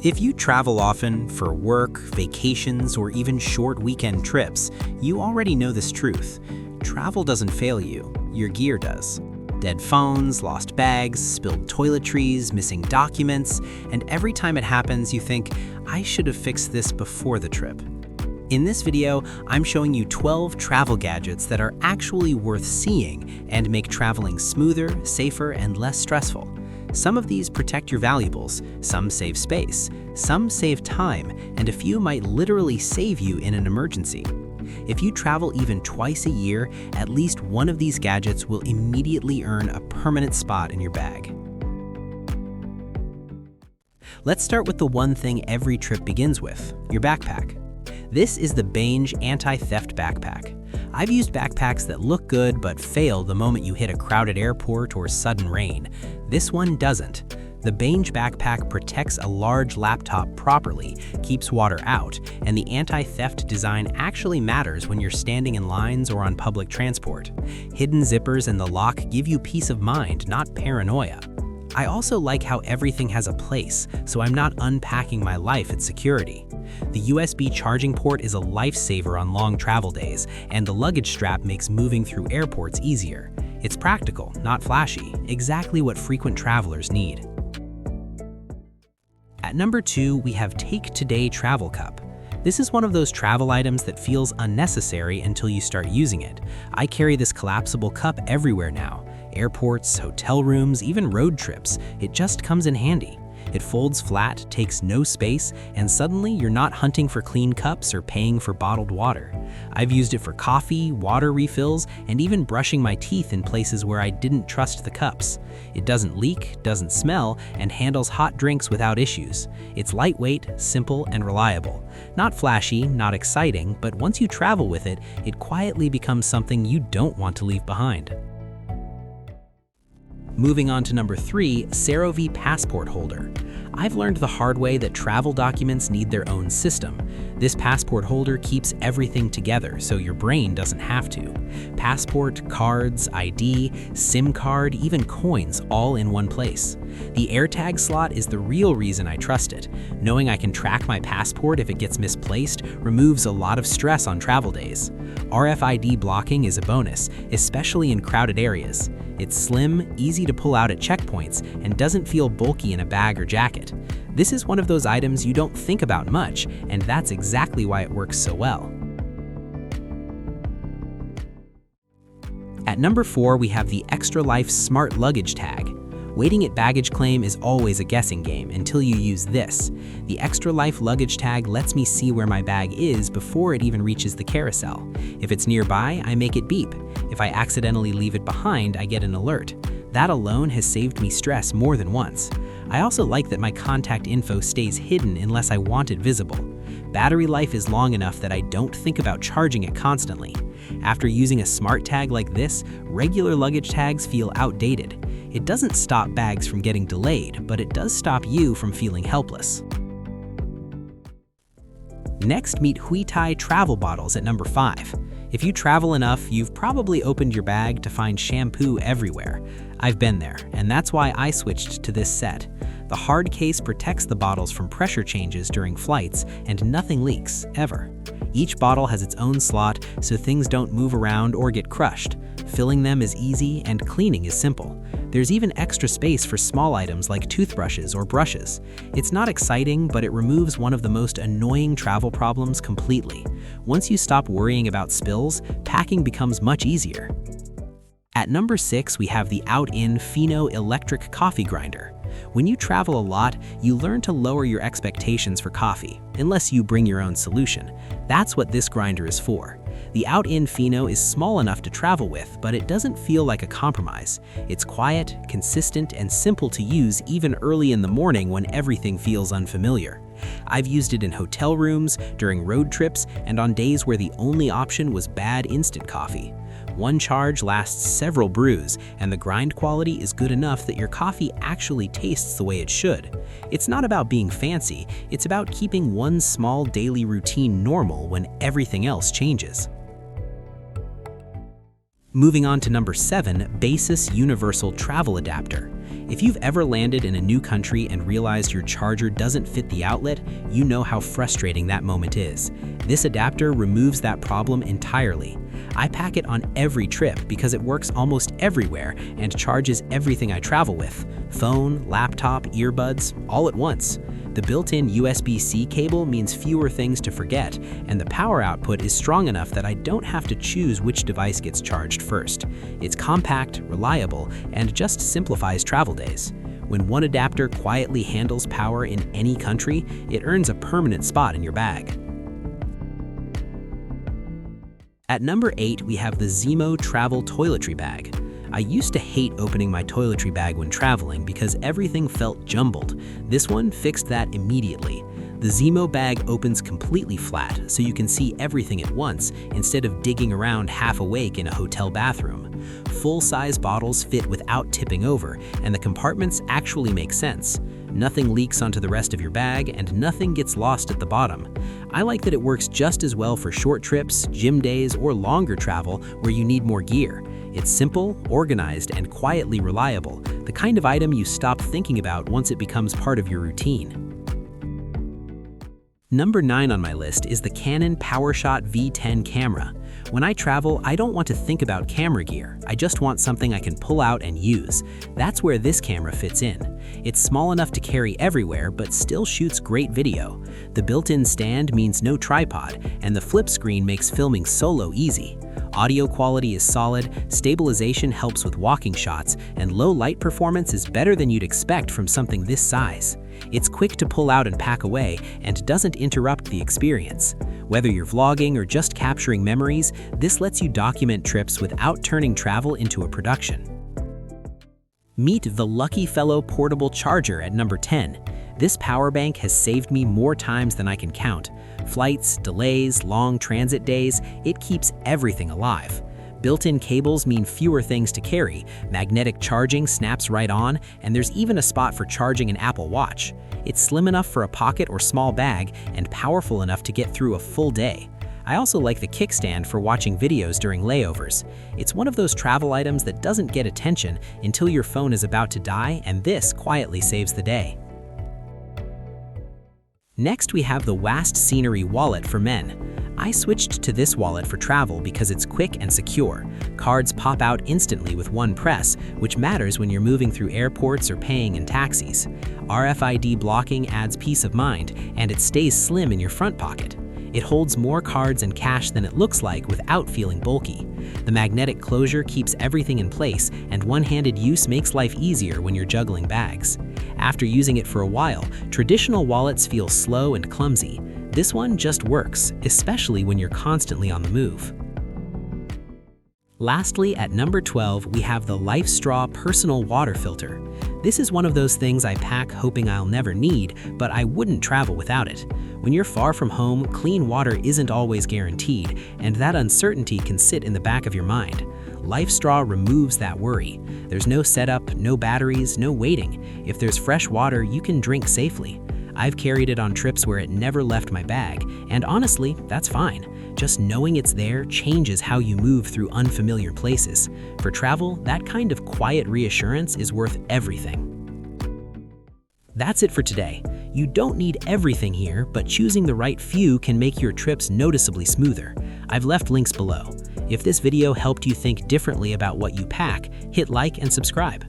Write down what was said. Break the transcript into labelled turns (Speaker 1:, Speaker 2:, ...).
Speaker 1: If you travel often for work, vacations, or even short weekend trips, you already know this truth. Travel doesn't fail you, your gear does. Dead phones, lost bags, spilled toiletries, missing documents, and every time it happens you think, I should have fixed this before the trip. In this video, I'm showing you 12 travel gadgets that are actually worth seeing and make traveling smoother, safer, and less stressful. Some of these protect your valuables, some save space, some save time, and a few might literally save you in an emergency. If you travel even twice a year, at least one of these gadgets will immediately earn a permanent spot in your bag. Let's start with the one thing every trip begins with, your backpack. This is the BANGE anti-theft backpack. I've used backpacks that look good but fail the moment you hit a crowded airport or sudden rain. This one doesn't. The BANGE backpack protects a large laptop properly, keeps water out, and the anti-theft design actually matters when you're standing in lines or on public transport. Hidden zippers and the lock give you peace of mind, not paranoia. I also like how everything has a place, so I'm not unpacking my life at security. The USB charging port is a lifesaver on long travel days, and the luggage strap makes moving through airports easier. It's practical, not flashy, exactly what frequent travelers need. At number 2, we have TakeTodayTravel Cup. This is one of those travel items that feels unnecessary until you start using it. I carry this collapsible cup everywhere now. Airports, hotel rooms, even road trips. It just comes in handy. It folds flat, takes no space, and suddenly you're not hunting for clean cups or paying for bottled water. I've used it for coffee, water refills, and even brushing my teeth in places where I didn't trust the cups. It doesn't leak, doesn't smell, and handles hot drinks without issues. It's lightweight, simple, and reliable. Not flashy, not exciting, but once you travel with it, it quietly becomes something you don't want to leave behind. Moving on to number 3, Serovi passport holder. I've learned the hard way that travel documents need their own system. This passport holder keeps everything together so your brain doesn't have to. Passport, cards, ID, SIM card, even coins, all in one place. The AirTag slot is the real reason I trust it. Knowing I can track my passport if it gets misplaced removes a lot of stress on travel days. RFID blocking is a bonus, especially in crowded areas. It's slim, easy to pull out at checkpoints, and doesn't feel bulky in a bag or jacket. This is one of those items you don't think about much, and that's exactly why it works so well. At number 4, we have the ExtreLife Smart Luggage Tag. Waiting at baggage claim is always a guessing game until you use this. The ExtreLife luggage tag lets me see where my bag is before it even reaches the carousel. If it's nearby, I make it beep. If I accidentally leave it behind, I get an alert. That alone has saved me stress more than once. I also like that my contact info stays hidden unless I want it visible. Battery life is long enough that I don't think about charging it constantly. After using a smart tag like this, regular luggage tags feel outdated. It doesn't stop bags from getting delayed, but it does stop you from feeling helpless. Next, meet HUITAI travel bottles at number 5. If you travel enough, you've probably opened your bag to find shampoo everywhere. I've been there, and that's why I switched to this set. The hard case protects the bottles from pressure changes during flights, and nothing leaks, ever. Each bottle has its own slot, so things don't move around or get crushed. Filling them is easy, and cleaning is simple. There's even extra space for small items like toothbrushes or brushes. It's not exciting, but it removes one of the most annoying travel problems completely. Once you stop worrying about spills, packing becomes much easier. At number 6, we have the OutIn Fino electric coffee grinder. When you travel a lot, you learn to lower your expectations for coffee, unless you bring your own solution. That's what this grinder is for. The OutIn Fino is small enough to travel with, but it doesn't feel like a compromise. It's quiet, consistent, and simple to use even early in the morning when everything feels unfamiliar. I've used it in hotel rooms, during road trips, and on days where the only option was bad instant coffee. One charge lasts several brews, and the grind quality is good enough that your coffee actually tastes the way it should. It's not about being fancy, it's about keeping one small daily routine normal when everything else changes. Moving on to number 7, Baseus Universal Travel Adapter. If you've ever landed in a new country and realized your charger doesn't fit the outlet, you know how frustrating that moment is. This adapter removes that problem entirely. I pack it on every trip because it works almost everywhere and charges everything I travel with: phone, laptop, earbuds, all at once. The built-in USB-C cable means fewer things to forget, and the power output is strong enough that I don't have to choose which device gets charged first. It's compact, reliable, and just simplifies travel days. When one adapter quietly handles power in any country, it earns a permanent spot in your bag. At number 8, we have the ZEEMO Travel Toiletry Bag. I used to hate opening my toiletry bag when traveling because everything felt jumbled. This one fixed that immediately. The ZEEMO bag opens completely flat, so you can see everything at once instead of digging around half awake in a hotel bathroom. Full-size bottles fit without tipping over, and the compartments actually make sense. Nothing leaks onto the rest of your bag, and nothing gets lost at the bottom. I like that it works just as well for short trips, gym days, or longer travel where you need more gear. It's simple, organized, and quietly reliable, the kind of item you stop thinking about once it becomes part of your routine. Number 9 on my list is the Canon PowerShot V10 camera. When I travel, I don't want to think about camera gear. I just want something I can pull out and use. That's where this camera fits in. It's small enough to carry everywhere, but still shoots great video. The built-in stand means no tripod, and the flip screen makes filming solo easy. Audio quality is solid, stabilization helps with walking shots, and low light performance is better than you'd expect from something this size. It's quick to pull out and pack away, and doesn't interrupt the experience. Whether you're vlogging or just capturing memories, this lets you document trips without turning travel into a production. Meet the LUCKYFELLOW portable charger at number 10. This power bank has saved me more times than I can count. Flights, delays, long transit days, it keeps everything alive. Built-in cables mean fewer things to carry, magnetic charging snaps right on, and there's even a spot for charging an Apple Watch. It's slim enough for a pocket or small bag, and powerful enough to get through a full day. I also like the kickstand for watching videos during layovers. It's one of those travel items that doesn't get attention until your phone is about to die, and this quietly saves the day. Next, we have the WAST Scenery Wallet for men. I switched to this wallet for travel because it's quick and secure. Cards pop out instantly with one press, which matters when you're moving through airports or paying in taxis. RFID blocking adds peace of mind, and it stays slim in your front pocket. It holds more cards and cash than it looks like without feeling bulky. The magnetic closure keeps everything in place, and one-handed use makes life easier when you're juggling bags. After using it for a while, traditional wallets feel slow and clumsy. This one just works, especially when you're constantly on the move. Lastly, at number 12, we have the LifeStraw Personal Water Filter. This is one of those things I pack hoping I'll never need, but I wouldn't travel without it. When you're far from home, clean water isn't always guaranteed, and that uncertainty can sit in the back of your mind. LifeStraw removes that worry. There's no setup, no batteries, no waiting. If there's fresh water, you can drink safely. I've carried it on trips where it never left my bag, and honestly, that's fine. Just knowing it's there changes how you move through unfamiliar places. For travel, that kind of quiet reassurance is worth everything. That's it for today. You don't need everything here, but choosing the right few can make your trips noticeably smoother. I've left links below. If this video helped you think differently about what you pack, hit like and subscribe.